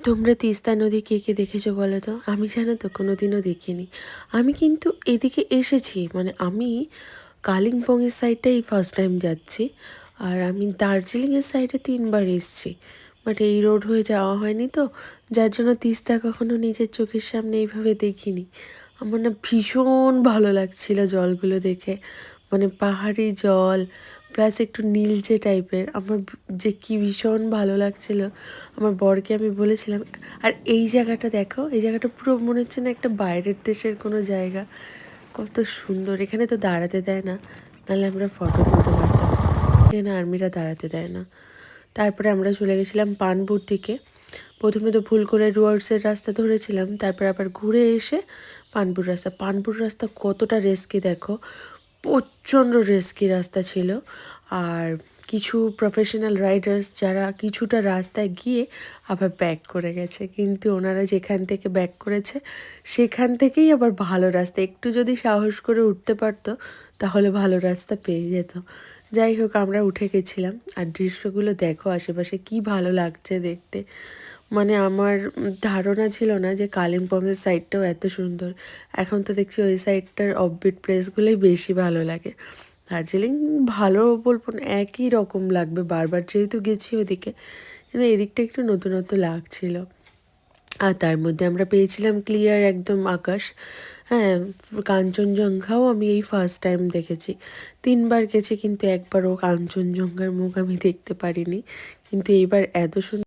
তোমরা তিস্তা নদী কে কে দেখেছো বলো তো? আমি জানো তো কোনোদিনও দেখিনি। আমি কিন্তু এদিকে এসেছি, মানে আমি কালিম্পংয়ের সাইডটাই ফার্স্ট টাইম যাচ্ছি। আর আমি দার্জিলিংয়ের সাইডে 3বার এসেছি, বাট এই রোড হয়ে যাওয়া হয়নি তো, যার জন্য তিস্তা কখনো নিজের চোখের সামনে এইভাবে দেখিনি। আমার না ভীষণ ভালো লাগছিল জলগুলো দেখে, মানে পাহাড়ি জল প্লাস একটু নীলচে টাইপের। আমার যে কি ভীষণ ভালো লাগছিল। আমার বরকে আমি বলেছিলাম, আর এই জায়গাটা দেখো, এই জায়গাটা পুরো মনে হচ্ছে না একটা বাইরের দেশের কোনো জায়গা। কত সুন্দর! এখানে তো দাঁড়াতে দেয় না, নাহলে আমরা ফটো তুলতে পারতাম। এখানে আর্মিরা দাঁড়াতে দেয় না। তারপরে আমরা চলে গেছিলাম পানপুর দিকে। প্রথমে তো ভুল করে ডুয়ার্সের রাস্তা ধরেছিলাম, তারপর আবার ঘুরে এসে পানপুর রাস্তা। পানপুর রাস্তা কতটা রিস্কি দেখো, প্রচণ্ড রিস্কি রাস্তা ছিল। আর কিছু প্রফেশনাল রাইডার্স যারা কিছুটা রাস্তায় গিয়ে আবার ব্যাক করে গেছে, কিন্তু ওনারা যেখান থেকে ব্যাক করেছে সেখান থেকেই আবার ভালো রাস্তা, একটু যদি সাহস করে উঠতে পারতো তাহলে ভালো রাস্তা পেয়ে যেত। যাই হোক, আমরা উঠে গেছিলাম। আর দৃশ্যগুলো দেখো আশেপাশে, কি ভালো লাগছে দেখতে। মানে আমার ধারণা ছিল না যে কালিম্পংয়ের সাইডটাও এত সুন্দর। এখন তো দেখছি ওই সাইডটার অফবিট প্লেসগুলোই বেশি ভালো লাগে। দার্জিলিং ভালো বলবো না, একই রকম লাগবে বারবার যেহেতু গেছি ওদিকে, কিন্তু এদিকটা একটু নতুনত্ব লাগছিল। আর তার মধ্যে আমরা পেয়েছিলাম ক্লিয়ার একদম আকাশ। হ্যাঁ, কাঞ্চনজঙ্ঘাও আমি এই ফার্স্ট টাইম দেখেছি। 3বার গেছি কিন্তু একবারও কাঞ্চনজঙ্ঘার মুখ আমি দেখতে পারিনি, কিন্তু এইবার এত সুন্দর